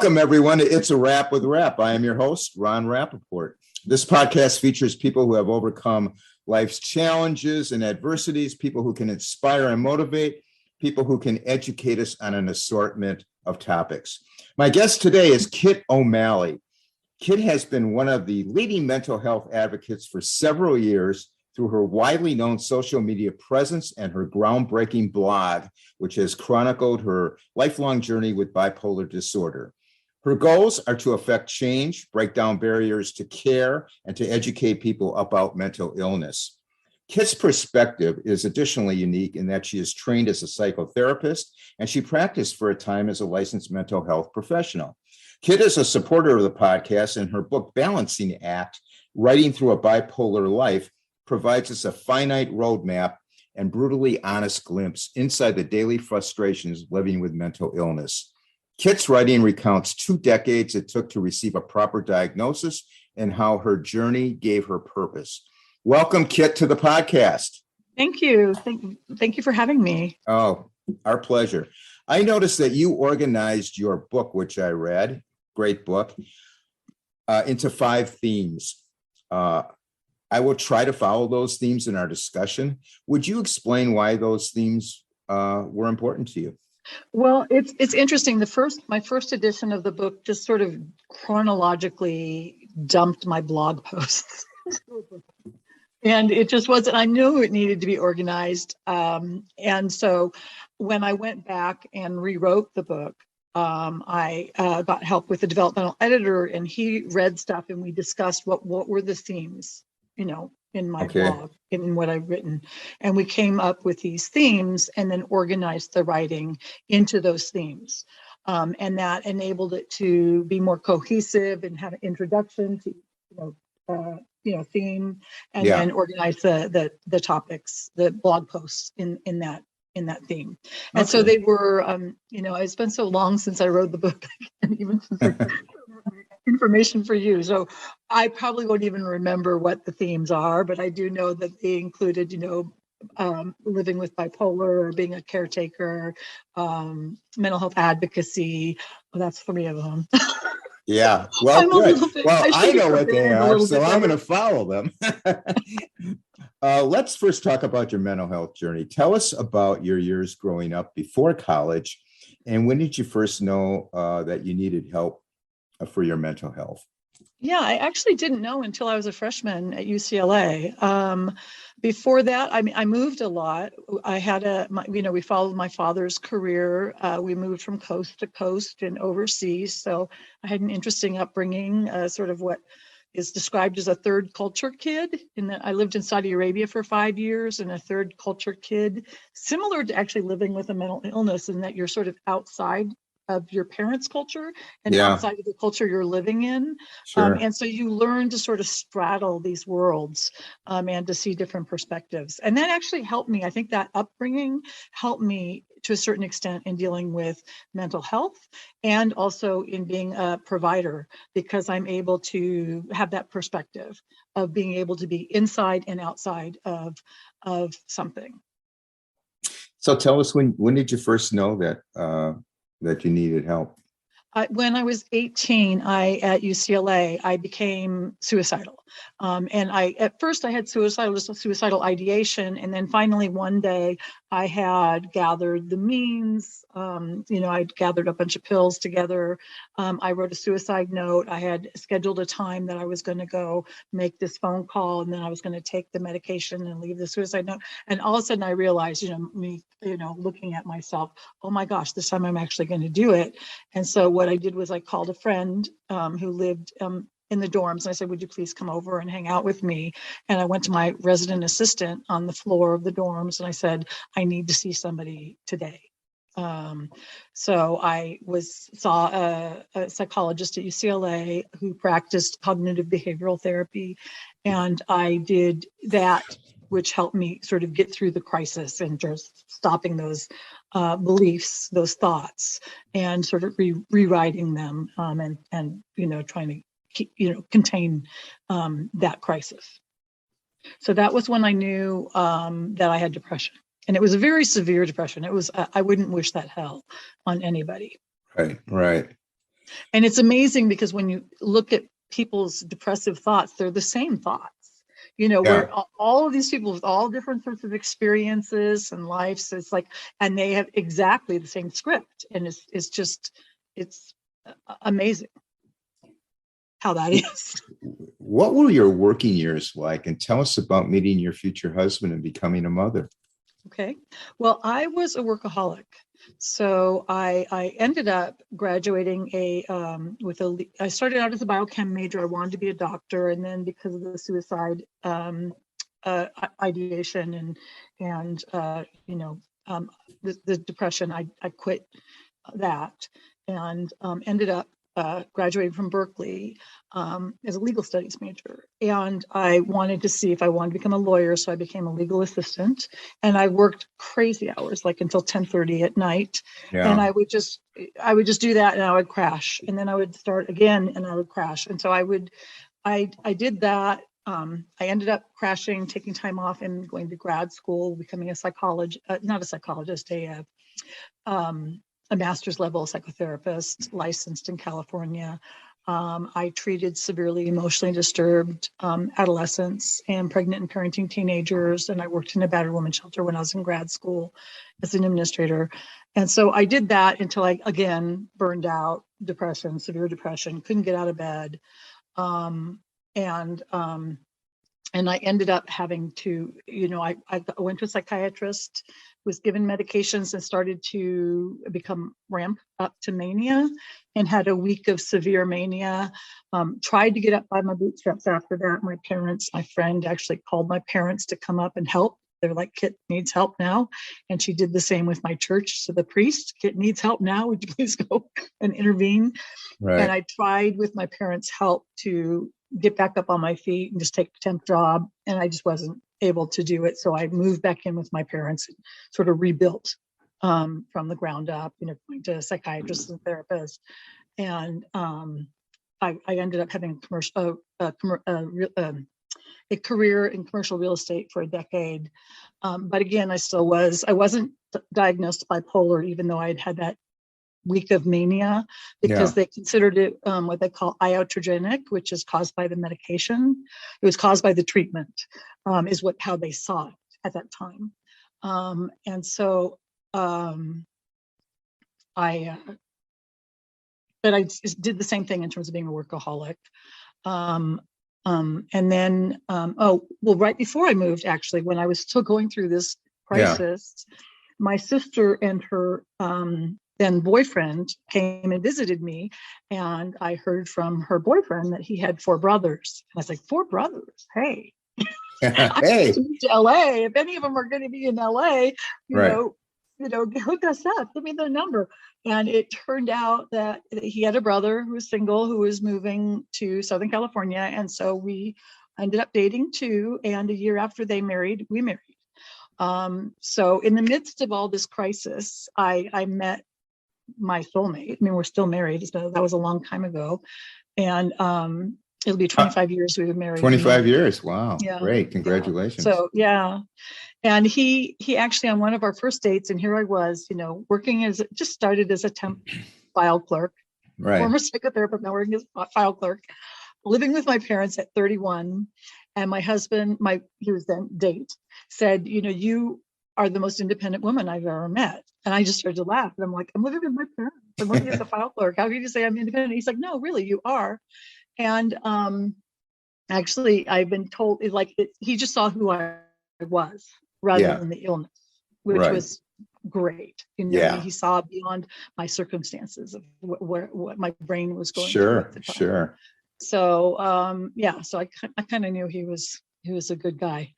Welcome, everyone, to It's a Wrap with Rap. I am your host, Ron Rappaport. This podcast features people who have overcome life's challenges and adversities, people who can inspire and motivate, people who can educate us on an assortment of topics. My guest today is Kitt O'Malley. Kitt has been one of the leading mental health advocates for several years through her widely known social media presence and her groundbreaking blog, which has chronicled her lifelong journey with bipolar disorder. Her goals are to affect change, break down barriers to care, and to educate people about mental illness. Kitt's perspective is additionally unique in that she is trained as a psychotherapist, and she practiced for a time as a licensed mental health professional. Kitt is a supporter of the podcast, and her book, Balancing Act, Writing Through a Bipolar Life, provides us a finite roadmap and brutally honest glimpse inside the daily frustrations living with mental illness. Kitt's writing recounts 2 decades it took to receive a proper diagnosis and how her journey gave her purpose. Welcome, Kitt, to the podcast. Thank you. Thank you for having me. Oh, our pleasure. I noticed that you organized your book, which I read, great book, into 5 themes. I will try to follow those themes in our discussion. Would you explain why those themes were important to you? Well, it's interesting. My first edition of the book just sort of chronologically dumped my blog posts. And it just wasn't, I knew it needed to be organized. And so when I went back and rewrote the book, I got help with the developmental editor, and he read stuff and we discussed what were the themes, in my blog, in what I've written. And we came up with these themes and then organized the writing into those themes. And that enabled it to be more cohesive and have an introduction to, theme, and then organize the topics, the blog posts in that theme. And so they were, it's been so long since I wrote the book, and even since information for you. So I probably won't even remember what the themes are, but I do know that they included, living with bipolar, or being a caretaker, mental health advocacy. Well, that's 3 of them. Yeah. Well, good. Well, I know what they are, so I'm going to follow them. Let's first talk about your mental health journey. Tell us about your years growing up before college, and when did you first know that you needed help for your mental health? Yeah, I actually didn't know until I was a freshman at UCLA. Before that, I moved a lot. I had we followed my father's career. We moved from coast to coast and overseas. So I had an interesting upbringing, sort of what is described as a third culture kid, in that I lived in Saudi Arabia for 5 years, and a third culture kid, similar to actually living with a mental illness, in that you're sort of outside of your parents' culture and outside of the culture you're living in. Sure. And so you learn to sort of straddle these worlds and to see different perspectives. And that actually helped me. I think that upbringing helped me to a certain extent in dealing with mental health, and also in being a provider, because I'm able to have that perspective of being able to be inside and outside of something. So tell us, when did you first know that you needed help? When I was 18, at UCLA, I became suicidal. And at first I had suicidal ideation. And then finally one day I had gathered the means, I'd gathered a bunch of pills together. I wrote a suicide note. I had scheduled a time that I was going to go make this phone call, and then I was going to take the medication and leave the suicide note. And all of a sudden I realized, looking at myself, oh my gosh, this time I'm actually going to do it. And so what I did was I called a friend who lived in the dorms, and I said, would you please come over and hang out with me? And I went to my resident assistant on the floor of the dorms, and I said, I need to see somebody today. So I saw a psychologist at UCLA who practiced cognitive behavioral therapy, and I did that, which helped me sort of get through the crisis and just stopping those beliefs, those thoughts, and sort of rewriting them, and trying to contain that crisis. So that was when I knew that I had depression, and it was a very severe depression. It was I wouldn't wish that hell on anybody. Right. And it's amazing because when you look at people's depressive thoughts, they're the same thoughts. Yeah. Where all of these people with all different sorts of experiences and lives, it's like, and they have exactly the same script. And it's amazing how that is. What were your working years like? And tell us about meeting your future husband and becoming a mother. Okay. Well, I was a workaholic. So I ended up graduating I started out as a biochem major. I wanted to be a doctor. And then because of the suicide ideation and the depression, I quit that and ended up graduating from Berkeley as a legal studies major. And I wanted to see if I wanted to become a lawyer. So I became a legal assistant and I worked crazy hours, like until 10:30 at night. And Yeah. I would just do that and I would crash. And then I would start again and I would crash. And so I did that. I ended up crashing, taking time off and going to grad school, becoming a psychologist, not a psychologist, a master's level psychotherapist licensed in California. I treated severely emotionally disturbed adolescents and pregnant and parenting teenagers. And I worked in a battered women's shelter when I was in grad school as an administrator. And so I did that until I, again, burned out, depression, severe depression, couldn't get out of bed. And I ended up having to, I went to a psychiatrist, was given medications and started to become ramped up to mania and had a week of severe mania. Tried to get up by my bootstraps after that. My friend actually called my parents to come up and help. They're like, Kitt needs help now. And she did the same with my church. So the priest, Kitt needs help now. Would you please go and intervene? Right. And I tried with my parents' help to get back up on my feet and just take a temp job. And I just wasn't able to do it. So I moved back in with my parents and sort of rebuilt from the ground up, going to psychiatrists and therapists. And I ended up having a career in commercial real estate for a decade. But again, I wasn't diagnosed bipolar, even though I'd had that week of mania, because Yeah. they considered it what they call iatrogenic, which is caused by the medication. It was caused by the treatment, is how they saw it at that time. And so but I just did the same thing in terms of being a workaholic. And then, right before I moved, actually, when I was still going through this crisis, my sister and her then boyfriend came and visited me, and I heard from her boyfriend that he had 4 brothers. And I was like, 4 brothers? Hey, I need to move to LA. If any of them are going to be in LA, Right. Hook us up. Give me their number. And it turned out that he had a brother who was single, who was moving to Southern California. And so we ended up dating too. And a year after they married, we married. So in the midst of all this crisis, I met my soulmate. I mean, we're still married, so that was a long time ago. And it'll be 25 years we've been married. 25 years. Wow. Yeah. Great. Congratulations. So, yeah. And he actually, on one of our first dates, and here I was, working just started as a temp file clerk, Right. former psychotherapist, now working as a file clerk, living with my parents at 31. And my husband, he was then date, said, you are the most independent woman I've ever met. And I just started to laugh. And I'm like, I'm living with my parents. I'm living as a file clerk. How can you say I'm independent? He's like, no, really, you are. And actually, I've been told, he just saw who I was rather than the illness, which was great. He saw beyond my circumstances of what my brain was going through at the time. Sure. So so I kind of knew he was a good guy.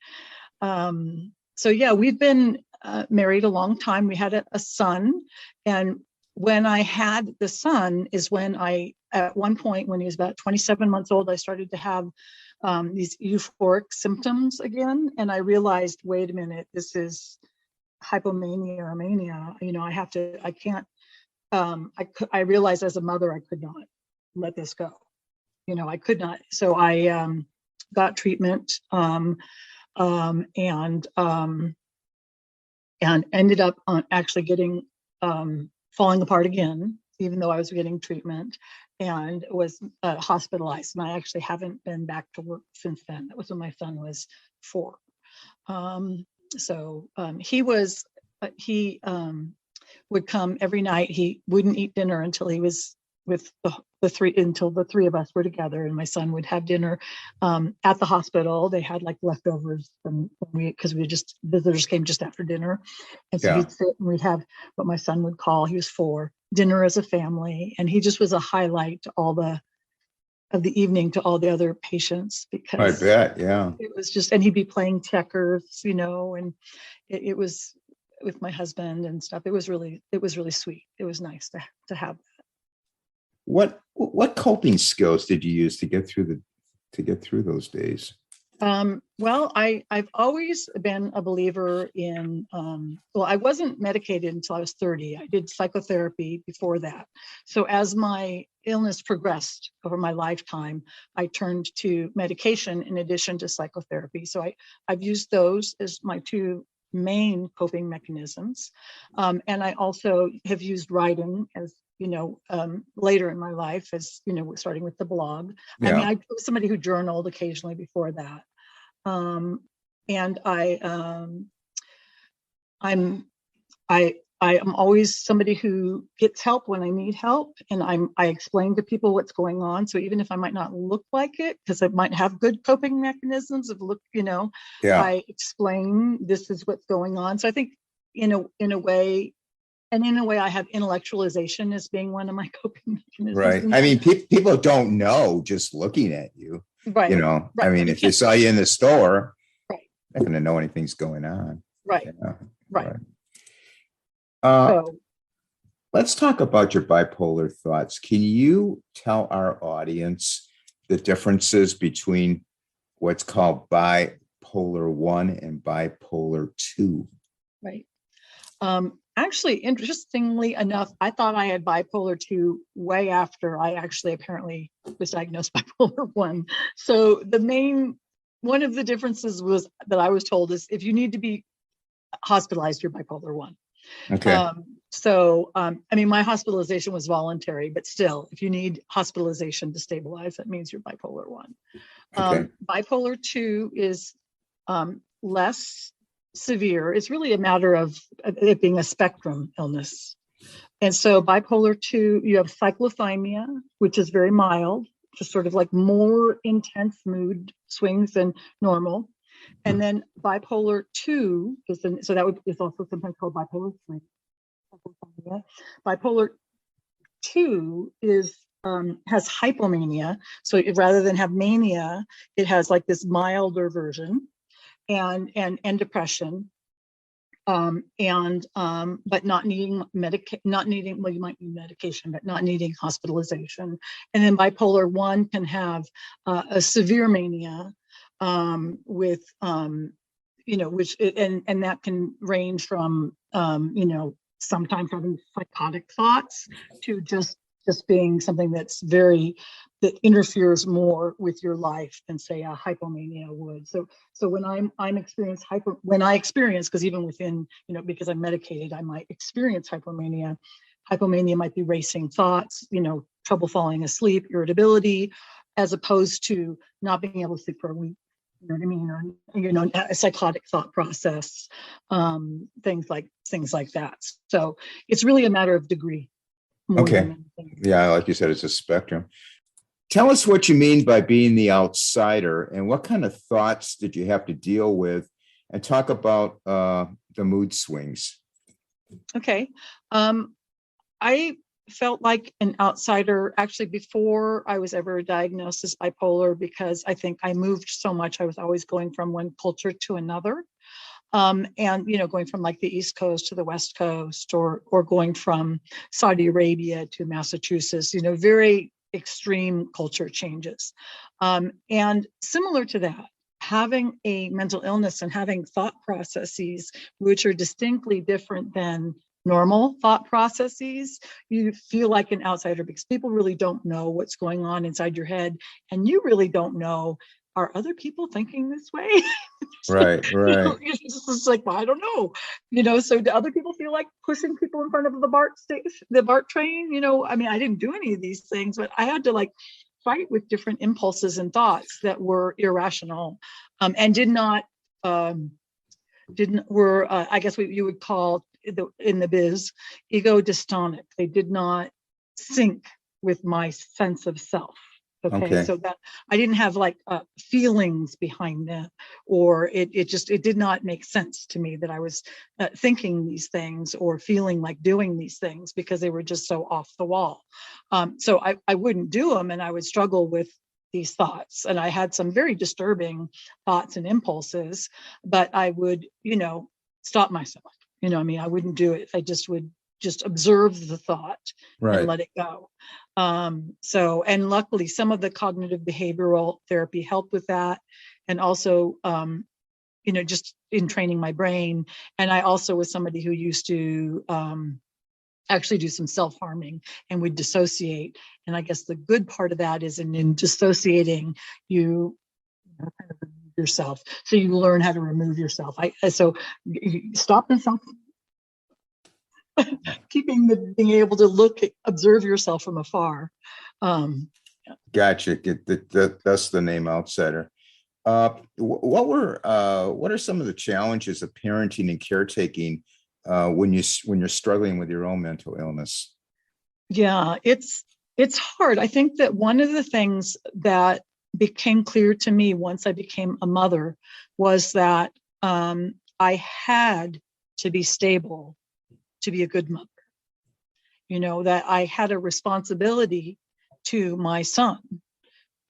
So we've been married a long time. We had a son, and when I had the son is when at one point when he was about 27 months old, I started to have these euphoric symptoms again, and I realized, wait a minute, this is hypomania or mania. I realized as a mother I could not let this go. I could not. So I got treatment and ended up actually getting falling apart again even though I was getting treatment, and was hospitalized. And I actually haven't been back to work since then. That was when my son was 4. He would come every night. He wouldn't eat dinner until he was with the three of us were together, and my son would have dinner at the hospital. They had like leftovers from because visitors came just after dinner, and so he'd sit and we'd have what my son would call, he was 4, dinner as a family, and he just was a highlight to of the evening to all the other patients, because I bet, yeah. it was just, and he'd be playing checkers, and it was with my husband and stuff. It was really sweet. It was nice to have that. What coping skills did you use to get through those days? Well, I've always been a believer in, I wasn't medicated until I was 30. I did psychotherapy before that. So as my illness progressed over my lifetime, I turned to medication in addition to psychotherapy. So I've used those as my 2 main coping mechanisms. And I also have used writing as, later in my life, as, starting with the blog. Yeah. I mean, I was somebody who journaled occasionally before that. And I'm always somebody who gets help when I need help, and I explain to people what's going on. So even if I might not look like it, because I might have good coping mechanisms I explain this is what's going on. So I think in a way I have intellectualization as being one of my coping mechanisms. Right. I mean, people don't know just looking at you. Right. Right. I mean, if they saw you in the store, right, they're going to know anything's going on. Right. Right. Let's talk about your bipolar thoughts. Can you tell our audience the differences between what's called bipolar 1 and bipolar 2? Right. Actually, interestingly enough, I thought I had bipolar 2 way after I actually apparently was diagnosed bipolar 1. So one of the differences was that I was told is if you need to be hospitalized, you're bipolar 1. Okay. I mean, my hospitalization was voluntary, but still, if you need hospitalization to stabilize, that means you're bipolar 1. Okay. Bipolar 2 is less severe. It's really a matter of it being a spectrum illness. And so bipolar 2, you have cyclothymia, which is very mild, just sort of like more intense mood swings than normal. And then bipolar 2 is also sometimes called bipolar 3. Bipolar 2 has hypomania. So rather than have mania, it has like this milder version, and depression, but not needing you might need medication, but not needing hospitalization. And then bipolar 1 can have a severe mania, with which and that can range from sometimes having psychotic thoughts to just being something that interferes more with your life than say a hypomania would. So when I experience, because even within, because I'm medicated, I might experience hypomania. Hypomania might be racing thoughts, trouble falling asleep, irritability, as opposed to not being able to sleep for a week. You know what I mean? Or, a psychotic thought process, things like that. So it's really a matter of degree. Okay. Yeah, like you said, it's a spectrum. Tell us what you mean by being the outsider, and what kind of thoughts did you have to deal with, and talk about the mood swings. Okay. I felt like an outsider actually before I was ever diagnosed as bipolar, because I think I moved so much. I was always going from one culture to another. And, going from like the East Coast to the West Coast, or going from Saudi Arabia to Massachusetts, very extreme culture changes. And similar to that, having a mental illness and having thought processes which are distinctly different than normal thought processes, you feel like an outsider because people really don't know what's going on inside your head, and you really don't know are other people thinking this way? Right, right. It's just like, well, I don't know. So do other people feel like pushing people in front of the BART train? I mean, I didn't do any of these things, but I had to like fight with different impulses and thoughts that were irrational, and were I guess what you would call in the biz ego dystonic. They did not sync with my sense of self. Okay, Okay. so that I didn't have like feelings behind that, or it did not make sense to me that I was thinking these things or feeling like doing these things, because they were just so off the wall. So I wouldn't do them, and I would struggle with these thoughts, and I had some very disturbing thoughts and impulses, but I would stop myself. I mean, I wouldn't do it. I just would just observe the thought and Right. let it go. And luckily some of the cognitive behavioral therapy helped with that. And also, just in training my brain. And I also was somebody who used to actually do some self-harming and would dissociate. And I guess the good part of that is in dissociating, you kind of remove yourself. So you learn how to remove yourself. So stop and self being able to observe yourself from afar. Gotcha. That's the name outsider. What are some of the challenges of parenting and caretaking when you're struggling with your own mental illness? Yeah, it's hard. I think that one of the things that became clear to me once I became a mother was that I had to be stable to be a good mother. That I had a responsibility to my son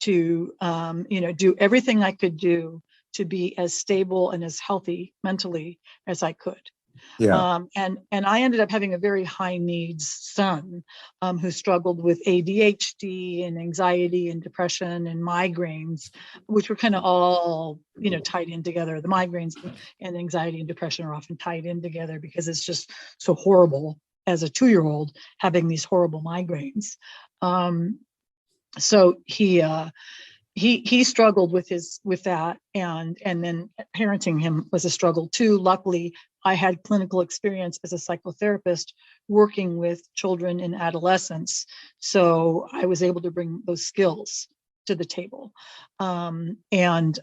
to, do everything I could do to be as stable and as healthy mentally as I could. Yeah. And I ended up having a very high needs son who struggled with ADHD and anxiety and depression and migraines, which were kind of all, tied in together. The migraines and anxiety and depression are often tied in together because it's just so horrible as a 2-year-old having these horrible migraines. So he struggled with that, and then parenting him was a struggle too. Luckily, I had clinical experience as a psychotherapist working with children and adolescents, so I was able to bring those skills to the table. And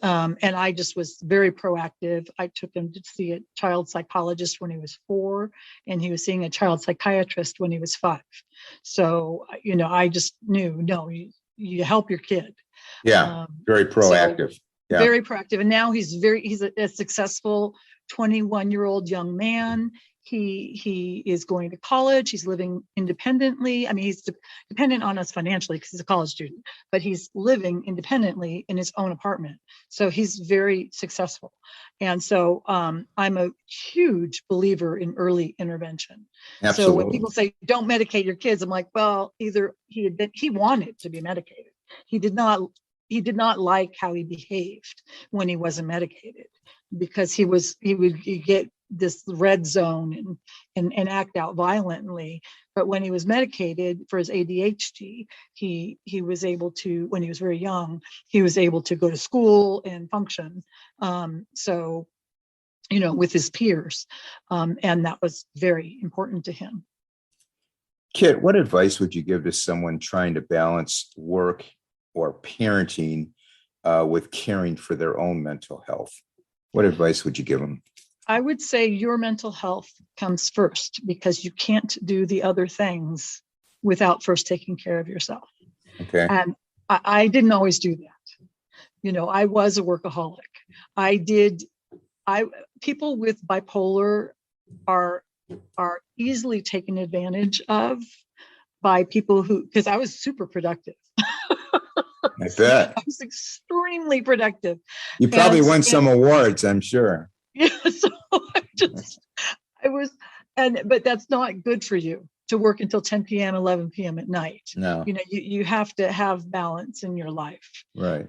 I just was very proactive. I took him to see a child psychologist when he was 4, and he was seeing a child psychiatrist when he was 5. So I just knew, no, you help your kid. Yeah. Very So proactive. Yeah. very proactive. And now he's a successful 21-year-old young man. He is going to college. He's living independently. I mean, he's dependent on us financially because he's a college student, but he's living independently in his own apartment. So he's very successful. And so I'm a huge believer in early intervention. Absolutely. So when people say, don't medicate your kids, I'm like, well, either he wanted to be medicated. He did not like how he behaved when he wasn't medicated, because he would get this red zone and act out violently. But when he was medicated for his ADHD, he was able to, when he was very young, he was able to go to school and function. So, with his peers. And that was very important to him. Kitt, what advice would you give to someone trying to balance work or parenting with caring for their own mental health? What advice would you give them? I would say your mental health comes first, because you can't do the other things without first taking care of yourself. Okay. And I didn't always do that. I was a workaholic. People with bipolar are easily taken advantage of by people because I was super productive. I bet. I was extremely productive. You probably won some awards, I'm sure. Yeah, so but that's not good for you to work until 10 p.m., 11 p.m. at night. No. You have to have balance in your life. Right.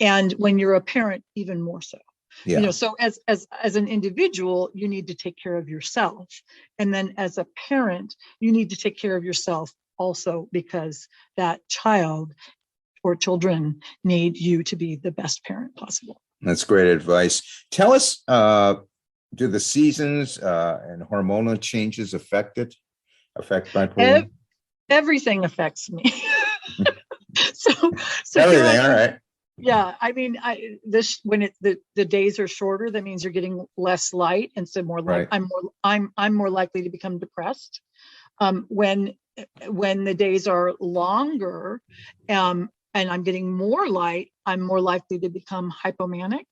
And when you're a parent, even more so. Yeah. So as an individual, you need to take care of yourself. And then as a parent, you need to take care of yourself also, because that child or children need you to be the best parent possible. That's great advice. Tell us, do the seasons and hormonal changes affect bipolar? Everything affects me. so, so Everything. All right. Yeah, I mean, when the days are shorter, that means you're getting less light, and so more like Right. I'm more likely to become depressed. When the days are longer, and I'm getting more light, I'm more likely to become hypomanic.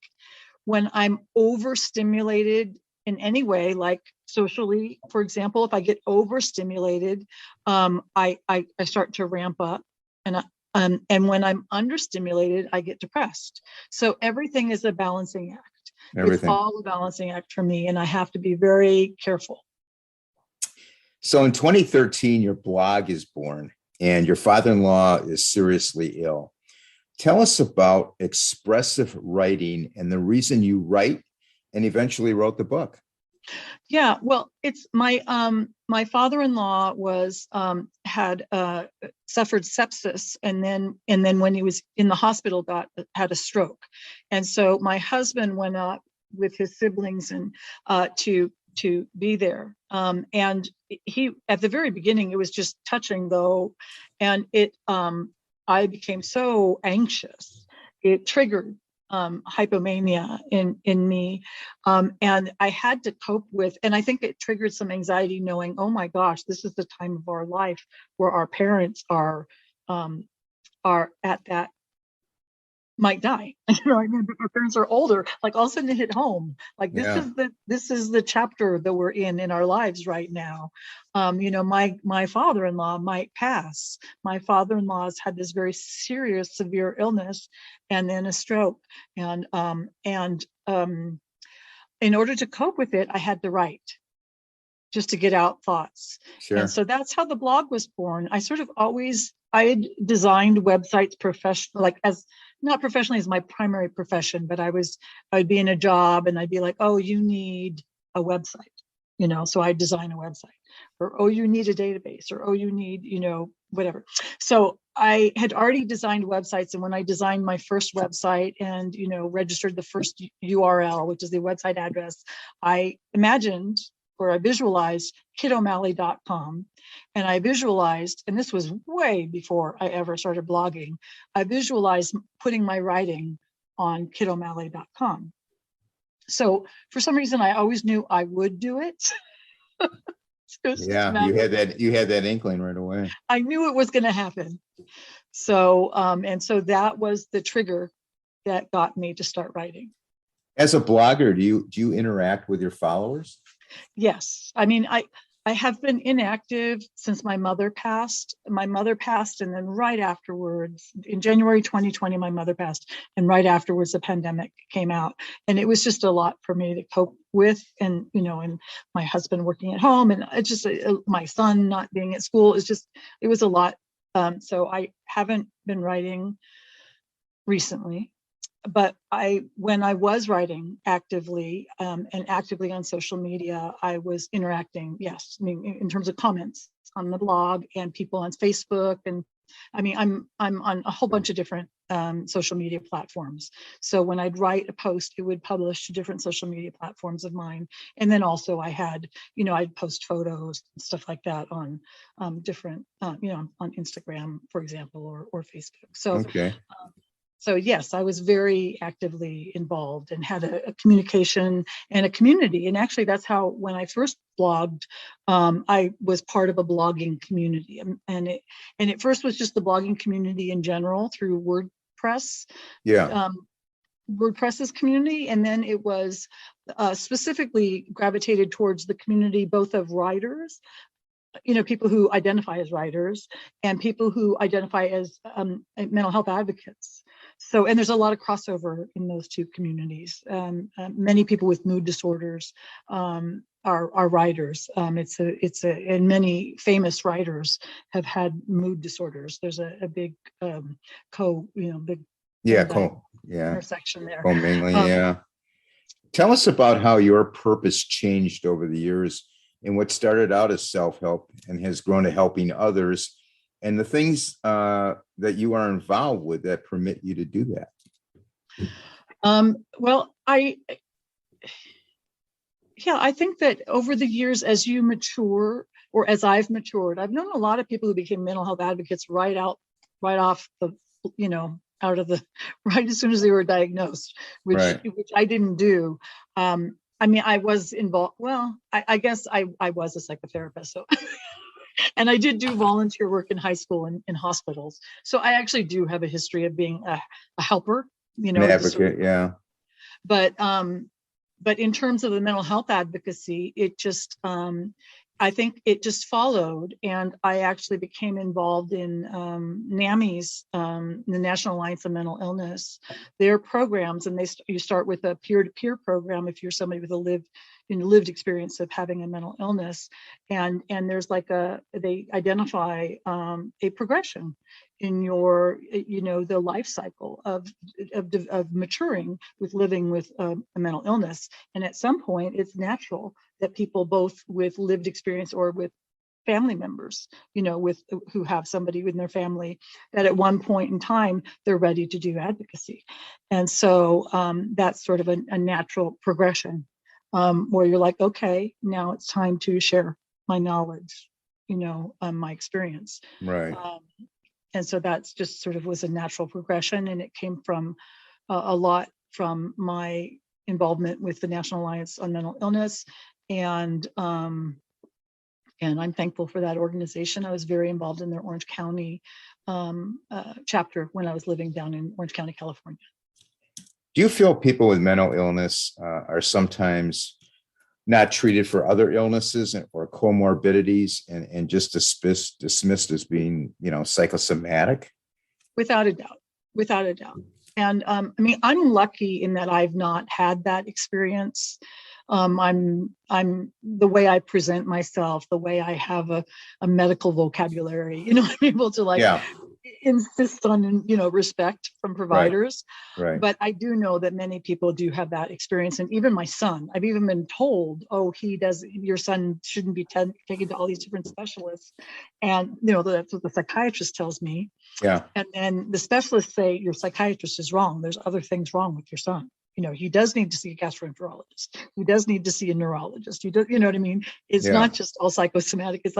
When I'm overstimulated in any way, like socially, for example, if I get overstimulated, I start to ramp up, and when I'm understimulated, I get depressed. So everything is a balancing act. It's Everything. all a balancing act for me, and I have to be very careful. So in 2013, your blog is born, and your father-in-law is seriously ill. Tell us about expressive writing and the reason you write and eventually wrote the book. Yeah, well, it's my father-in-law had suffered sepsis, and then when he was in the hospital had a stroke, and so my husband went up with his siblings and to be there, and he at the very beginning it was just touching though, and I became so anxious. It triggered hypomania in me, and I had to cope with, and I think it triggered some anxiety knowing, oh my gosh, this is the time of our life where our parents are at that, might die. I mean, our parents are older, like all of a sudden it hit home, like Yeah. this is the chapter that we're in our lives right now. My father-in-law might pass. My father-in-law has had this very serious, severe illness and then a stroke, and in order to cope with it, I had to write, just to get out thoughts. Sure. And so that's how the blog was born. I had designed websites like as not professionally as my primary profession, but I'd be in a job and I'd be like, oh, you need a website, so I design a website, or, oh, you need a database, or, oh, you need, whatever. So I had already designed websites. And when I designed my first website and, registered the first URL, which is the website address, I imagined, or I visualized kittomalley.com. And I visualized, and this was way before I ever started blogging, I visualized putting my writing on kittomalley.com. So for some reason, I always knew I would do it. Yeah, you had that inkling right away. I knew it was going to happen. So, and so that was the trigger that got me to start writing. As a blogger, do you interact with your followers? Yes. I mean, I have been inactive since my mother passed. My mother passed, and then right afterwards, in January 2020, my mother passed, and right afterwards, the pandemic came out, and it was just a lot for me to cope with, and and my husband working at home, and it just my son not being at school it was a lot. So I haven't been writing recently. But when I was writing actively, and actively on social media, I was interacting. Yes, I mean, in terms of comments on the blog and people on Facebook, and I mean, I'm on a whole bunch of different social media platforms. So when I'd write a post, it would publish to different social media platforms of mine, and then also I had, I'd post photos and stuff like that on different, on Instagram, for example, or Facebook. So. Okay. So yes, I was very actively involved and had a communication and a community. And actually, that's how, when I first blogged, I was part of a blogging community. And it first was just the blogging community in general through WordPress. Yeah. WordPress's community, and then it was specifically gravitated towards the community both of writers, people who identify as writers, and people who identify as mental health advocates. So, and there's a lot of crossover in those two communities. Many people with mood disorders are writers. And many famous writers have had mood disorders. There's a big intersection there. Commingling, yeah. Tell us about how your purpose changed over the years, and what started out as self-help and has grown to helping others, and the things that you are involved with that permit you to do that? Well, I think that over the years, as you mature, or as I've matured, I've known a lot of people who became mental health advocates right off the, out of the, right as soon as they were diagnosed, which I didn't do. I mean, I was involved. Well, I guess I was a psychotherapist, so and I did do volunteer work in high school and in hospitals. So I actually do have a history of being a helper, An advocate, yeah. But in terms of the mental health advocacy, it just, I think it just followed. And I actually became involved in NAMI's, the National Alliance of Mental Illness, their programs. And you start with a peer-to-peer program if you're somebody with a lived experience of having a mental illness. And there's they identify a progression in your, the life cycle of maturing with living with a mental illness. And at some point, it's natural that people both with lived experience or with family members, who have somebody in their family, that at one point in time, they're ready to do advocacy. And so that's sort of a natural progression where you're like, okay, now it's time to share my knowledge, my experience. Right. And so that's just sort of was a natural progression. And it came from a lot from my involvement with the National Alliance on Mental Illness. And I'm thankful for that organization. I was very involved in their Orange County chapter when I was living down in Orange County, California. Do you feel people with mental illness are sometimes not treated for other illnesses or comorbidities and just dismissed as being, psychosomatic? Without a doubt. And I mean, I'm lucky in that I've not had that experience. I'm the way I present myself, the way I have a medical vocabulary, I'm able to insist on, respect from providers. Right. But I do know that many people do have that experience. And even my son, I've even been told, your son shouldn't be taken to all these different specialists. And, that's what the psychiatrist tells me. Yeah. And then the specialists say, your psychiatrist is wrong. There's other things wrong with your son. He does need to see a gastroenterologist. He does need to see a neurologist. You know what I mean? It's not just all psychosomatic. It's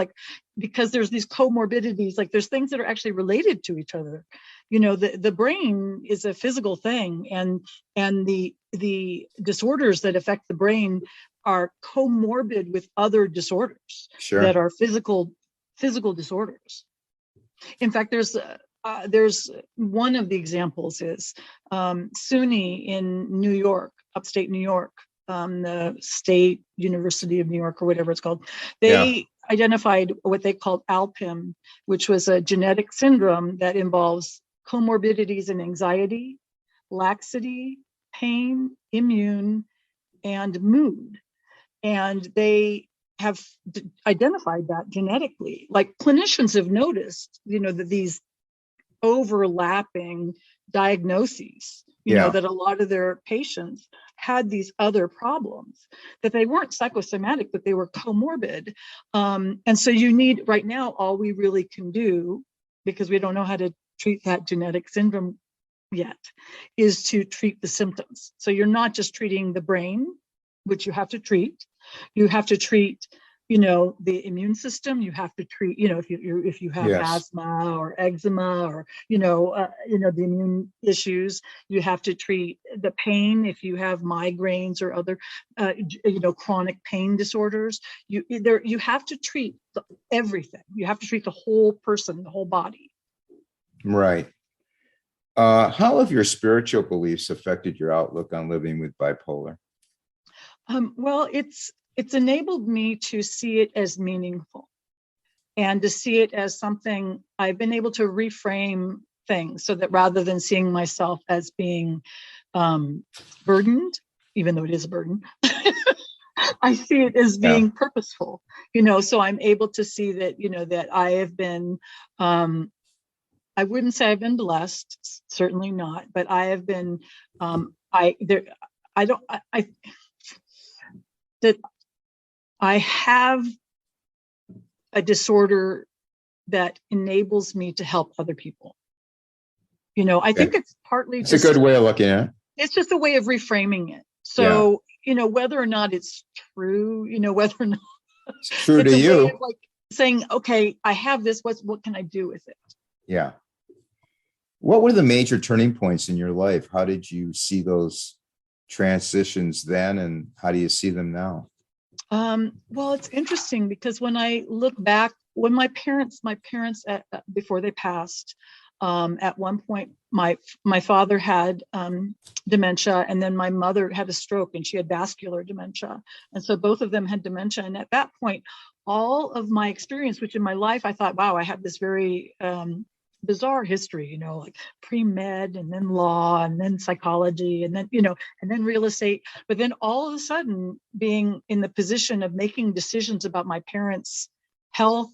because there's these comorbidities, there's things that are actually related to each other. The brain is a physical thing, and the disorders that affect the brain are comorbid with other disorders that are physical disorders. In fact, there's one of the examples is SUNY in New York, upstate New York, the State University of New York or whatever it's called. They identified what they called ALPIM, which was a genetic syndrome that involves comorbidities in anxiety, laxity, pain, immune, and mood. And they have identified that genetically. Clinicians have noticed, that these overlapping diagnoses, that a lot of their patients had these other problems, that they weren't psychosomatic, but they were comorbid. And so right now, all we really can do, because we don't know how to treat that genetic syndrome yet, is to treat the symptoms. So you're not just treating the brain, which you have to treat. You have to treat the immune system. You have to treat, if you have asthma or eczema or, the immune issues. You have to treat the pain if you have migraines or other, chronic pain disorders. You have to treat everything. You have to treat the whole person, the whole body. Right. How have your spiritual beliefs affected your outlook on living with bipolar? Well, it's enabled me to see it as meaningful and to see it as something. I've been able to reframe things so that rather than seeing myself as being burdened, even though it is a burden, I see it as being purposeful, so I'm able to see that, that I have been, I wouldn't say I've been blessed, certainly not, but I have been, that I have a disorder that enables me to help other people. I think it's partly It's a good way of looking at it. It's just a way of reframing it. Yeah. So, whether or not it's true, whether or not It's true it's to a way you. of like saying, okay, I have this, what can I do with it? Yeah. What were the major turning points in your life? How did you see those transitions then, and how do you see them now? Well, it's interesting because when I look back, when my parents before they passed, at one point, my father had dementia, and then my mother had a stroke, and she had vascular dementia, and so both of them had dementia. And at that point, all of my experience, which in my life I thought, wow, I have this very bizarre history, like pre-med, and then law, and then psychology, and then and then real estate. But then all of a sudden, being in the position of making decisions about my parents' health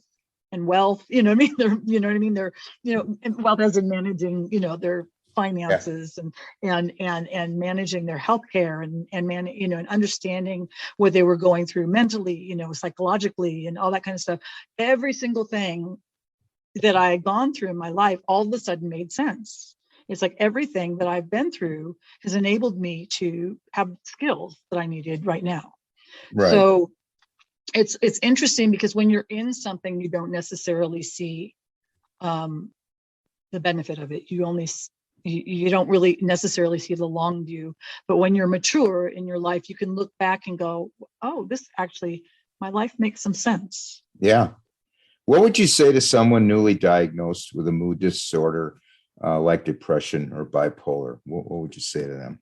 and wealth, they're wealth as in managing their finances, and managing their healthcare, and understanding what they were going through mentally, psychologically, and all that kind of stuff. Every single thing that I had gone through in my life all of a sudden made sense. It's like everything that I've been through has enabled me to have skills that I needed right now. Right. So it's interesting because when you're in something, you don't necessarily see the benefit of it. You don't really necessarily see the long view. But when you're mature in your life, you can look back and go, oh, this actually, my life makes some sense. Yeah. What would you say to someone newly diagnosed with a mood disorder like depression or bipolar? What would you say to them?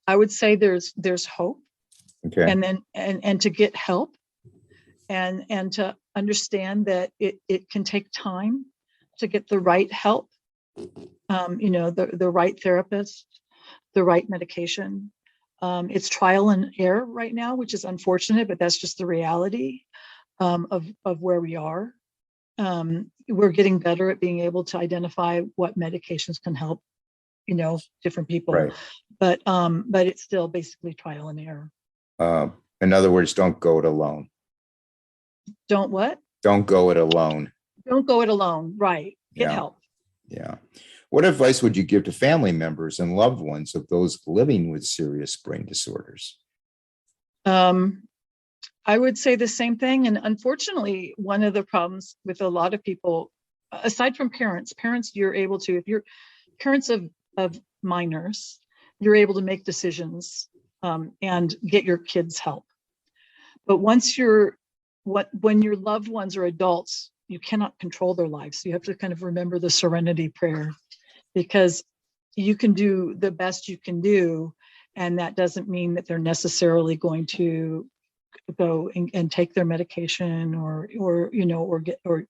I would say there's hope. Okay. And then and to get help, and to understand that it can take time to get the right help, the right therapist, the right medication. It's trial and error right now, which is unfortunate, but that's just the reality of where we are. We're getting better at being able to identify what medications can help, different people. Right. But it's still basically trial and error. In other words, don't go it alone. Don't what? Don't go it alone. Don't go it alone. Right. Get Yeah. help. Yeah. What advice would you give to family members and loved ones of those living with serious brain disorders? I would say the same thing. And unfortunately, one of the problems with a lot of people, aside from parents, you're able to, if you're parents of minors, you're able to make decisions and get your kids help. But when your loved ones are adults, you cannot control their lives. So you have to kind of remember the serenity prayer, because you can do the best you can do, and that doesn't mean that they're necessarily going to go and take their medication or get or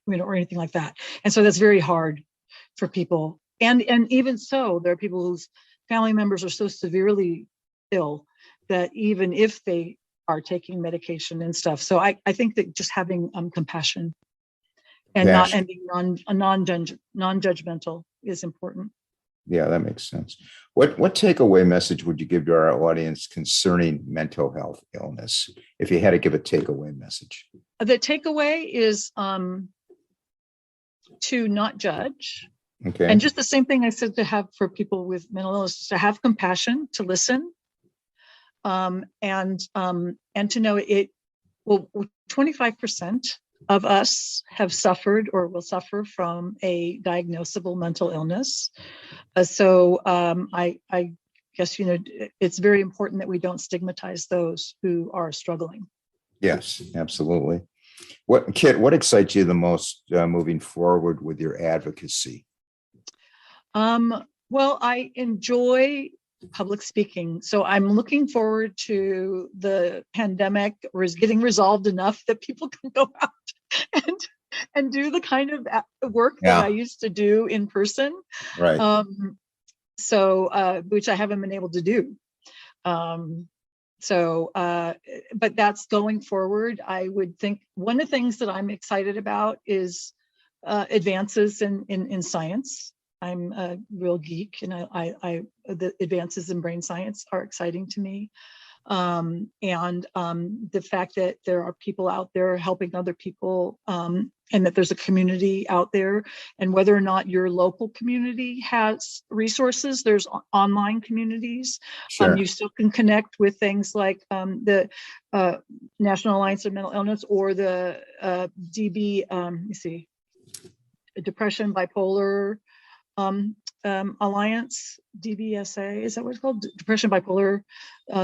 anything like that. And so that's very hard for people. And even so, there are people whose family members are so severely ill that even if they are taking medication and stuff. So I think that just having compassion and being non-judgmental is important. Yeah, that makes sense. What takeaway message would you give to our audience concerning mental health illness, if you had to give a takeaway message? The takeaway is to not judge. Okay. And just the same thing I said to have for people with mental illness, to have compassion, to listen, and to know it. Well, 25% of us have suffered or will suffer from a diagnosable mental illness. So I guess, it's very important that we don't stigmatize those who are struggling. Yes, absolutely. Kitt, what excites you the most moving forward with your advocacy? Well, I enjoy public speaking. So I'm looking forward to the pandemic getting resolved enough that people can go out and do the kind of work that I used to do in person. Right. Which I haven't been able to do. But that's going forward. I would think one of the things that I'm excited about is advances in science. I'm a real geek, and the advances in brain science are exciting to me. And the fact that there are people out there helping other people and that there's a community out there, and whether or not your local community has resources, there's online communities. Sure. You still can connect with things like the National Alliance of Mental Illness, or the DB, let me see, Depression Bipolar Alliance, DBSA, is that what it's called? Depression Bipolar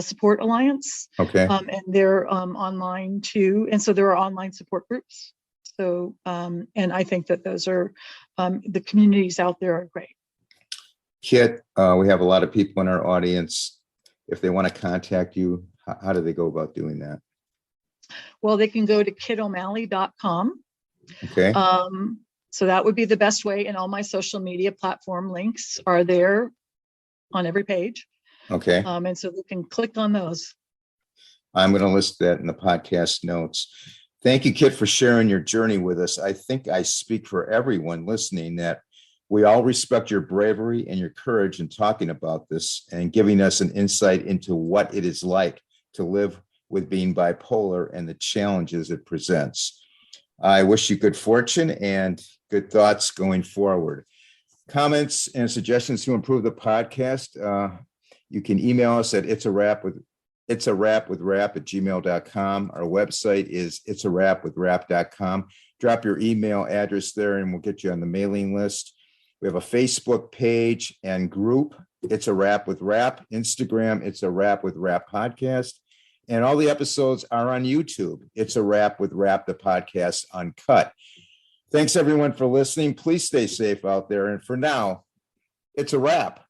Support Alliance. Okay. And they're online too. And so there are online support groups. So, and I think that those are, the communities out there are great. Kitt, we have a lot of people in our audience. If they want to contact you, how do they go about doing that? Well, they can go to kittomalley.com. Okay. So that would be the best way. And all my social media platform links are there on every page. Okay. And so they can click on those. I'm going to list that in the podcast notes. Thank you, Kitt, for sharing your journey with us. I think I speak for everyone listening that we all respect your bravery and your courage in talking about this and giving us an insight into what it is like to live with being bipolar and the challenges it presents. I wish you good fortune and good thoughts going forward. Comments and suggestions to improve the podcast, you can email us at itsarapwithrap@gmail.com. Our website is itsarapwithrap.com. Drop your email address there and we'll get you on the mailing list. We have a Facebook page and group, It's a Rap with Rap. Instagram, It's a Rap with Rap podcast. And all the episodes are on YouTube. It's a Rap with Rap, the podcast uncut. Thanks everyone for listening. Please stay safe out there. And for now, it's a wrap.